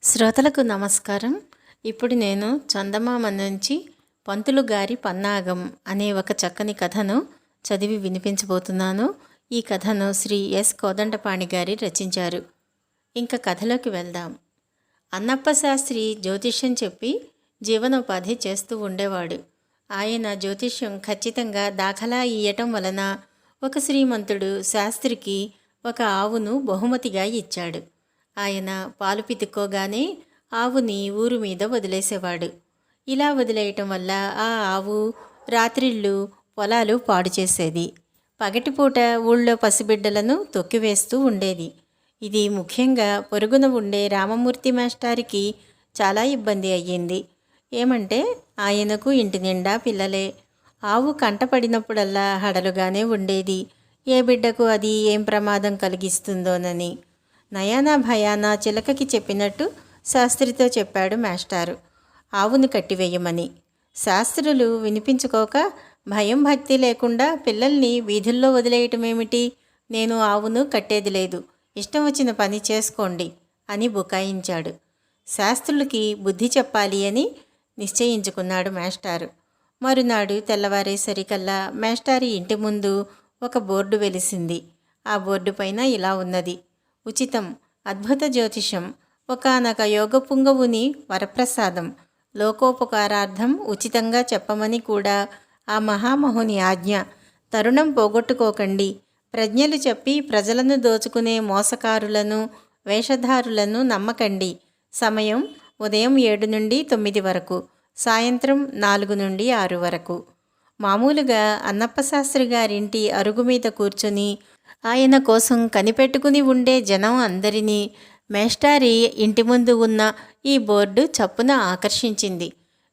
శ్రోతలకు నమస్కారం. ఇప్పుడు నేను చందమామ నుంచి పంతులు గారి పన్నాగం అనే ఒక చక్కని కథను చదివి వినిపించబోతున్నాను. ఈ కథను శ్రీ ఎస్ కోదండపాణి గారి రచించారు. ఇంకా కథలోకి వెళ్దాం. అన్నప్ప శాస్త్రి జ్యోతిష్యం చెప్పి జీవనోపాధి చేస్తూ ఉండేవాడు. ఆయన జ్యోతిష్యం ఖచ్చితంగా దాఖలా ఇయ్యటం వలన ఒక శ్రీమంతుడు శాస్త్రికి ఒక ఆవును బహుమతిగా ఇచ్చాడు. ఆయన పాలు పితుక్కోగానే ఆవుని ఊరు మీద వదిలేసేవాడు. ఇలా వదిలేయటం వల్ల ఆ ఆవు రాత్రిళ్ళు పొలాలు పాడు చేసేది. పగటిపూట ఊళ్ళో పసిబిడ్డలను తొక్కివేస్తూ ఉండేది. ఇది ముఖ్యంగా పొరుగున ఉండే రామమూర్తి మాస్టారికి చాలా ఇబ్బంది అయ్యింది. ఏమంటే ఆయనకు ఇంటి నిండా పిల్లలే. ఆవు కంటపడినప్పుడల్లా హడలుగానే ఉండేది. ఏ బిడ్డకు అది ఏం ప్రమాదం కలిగిస్తుందోనని. నయానా భయానా చిలకకి చెప్పినట్టు శాస్త్రితో చెప్పాడు మాస్టారు ఆవును కట్టివేయమని. శాస్త్రులు వినిపించుకోక భయం భక్తి లేకుండా పిల్లల్ని వీధుల్లో వదిలేయటమేమిటి, నేను ఆవును కట్టేది లేదు, ఇష్టం వచ్చిన పని చేసుకోండి అని బుకాయించాడు. శాస్త్రులకి బుద్ధి చెప్పాలి అని నిశ్చయించుకున్నాడు మాస్టారు. మరునాడు తెల్లవారేసరికల్లా మాస్టారి ఇంటి ముందు ఒక బోర్డు వెలిసింది. ఆ బోర్డు పైన ఇలా ఉన్నది: ఉచితం, అద్భుత జ్యోతిషం, ఒకానొక యోగ పుంగవుని వరప్రసాదం, లోకోపకారార్థం ఉచితంగా చెప్పమని కూడా ఆ మహామహుని ఆజ్ఞ. తరుణం పోగొట్టుకోకండి. ప్రజ్ఞలు చెప్పి ప్రజలను దోచుకునే మోసకారులను, వేషధారులను నమ్మకండి. సమయం ఉదయం 7 నుండి 9 వరకు, సాయంత్రం 4 నుండి 6 వరకు. మామూలుగా అన్నప్ప శాస్త్రి గారింటి అరుగు మీద కూర్చుని ఆయన కోసం కనిపెట్టుకుని ఉండే జనం అందరినీ మేస్టారి ఇంటి ముందు ఉన్న ఈ బోర్డు చప్పున ఆకర్షించింది.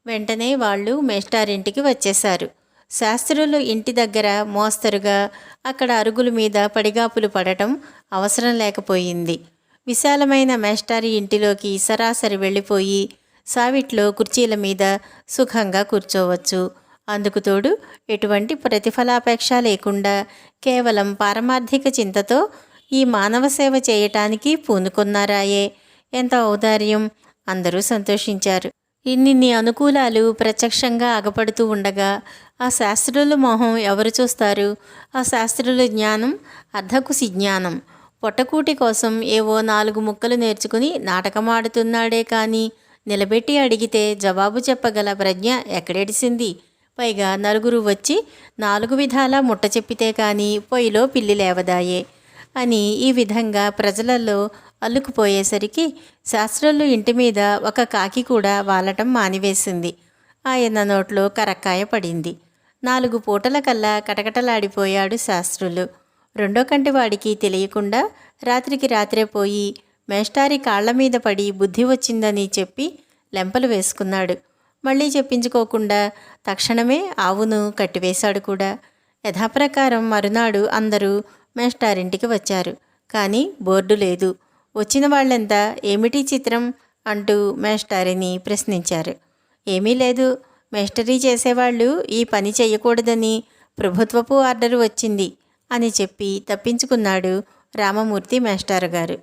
వెంటనే వాళ్ళు మేస్టారింటికి వచ్చేశారు. శాస్త్రులు ఇంటి దగ్గర మోస్తరుగా అక్కడ అరుగుల మీద పడిగాపులు పడటం అవసరం లేకపోయింది. విశాలమైన మేస్టారి ఇంటిలోకి సరాసరి వెళ్ళిపోయి సావిట్లో కుర్చీల మీద సుఖంగా కూర్చోవచ్చు. అందుకు తోడు ఎటువంటి ప్రతిఫలాపేక్ష లేకుండా కేవలం పారమార్థిక చింతతో ఈ మానవ సేవ చేయటానికి పూనుకున్నారాయే. ఎంత ఔదార్యం! అందరూ సంతోషించారు. ఇన్నిన్ని అనుకూలాలు ప్రత్యక్షంగా అగపడుతూ ఉండగా ఆ శాస్త్రుల మొహం ఎవరు చూస్తారు? ఆ శాస్త్రుల జ్ఞానం అర్ధకుశి జ్ఞానం. పొట్టకూటి కోసం ఏవో 4 ముక్కలు నేర్చుకుని నాటకమాడుతున్నాడే కానీ నిలబెట్టి అడిగితే జవాబు చెప్పగల ప్రజ్ఞ ఎక్కడెడిసింది? పైగా నలుగురు వచ్చి 4 విధాలా ముట్ట చెప్పితే కానీ పొయ్యిలో పిల్లి లేవదాయే అని ఈ విధంగా ప్రజలలో అల్లుకుపోయేసరికి శాస్త్రులు ఇంటి మీద ఒక కాకి కూడా వాలటం మానివేసింది. ఆయన నోట్లో కరక్కాయ పడింది. 4 పూటల కల్లా కటకటలాడిపోయాడు శాస్త్రులు. రెండో కంటి వాడికి తెలియకుండా రాత్రికి రాత్రే పోయి మేస్టారి కాళ్ల మీద పడి బుద్ధి వచ్చిందని చెప్పి లెంపలు వేసుకున్నాడు. మళ్ళీ చెప్పించుకోకుండా తక్షణమే ఆవును కట్టివేశాడు కూడా. యథాప్రకారం మరునాడు అందరూ మేస్టారింటికి వచ్చారు. కానీ బోర్డు లేదు. వచ్చిన వాళ్ళంతా ఏమిటి చిత్రం అంటూ మేస్టారిని ప్రశ్నించారు. ఏమీ లేదు, మేస్టరీ చేసేవాళ్ళు ఈ పని చెయ్యకూడదని ప్రభుత్వపు ఆర్డరు వచ్చింది అని చెప్పి తప్పించుకున్నాడు రామమూర్తి మాస్టారు గారు.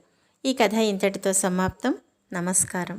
ఈ కథ ఇంతటితో సమాప్తం. నమస్కారం.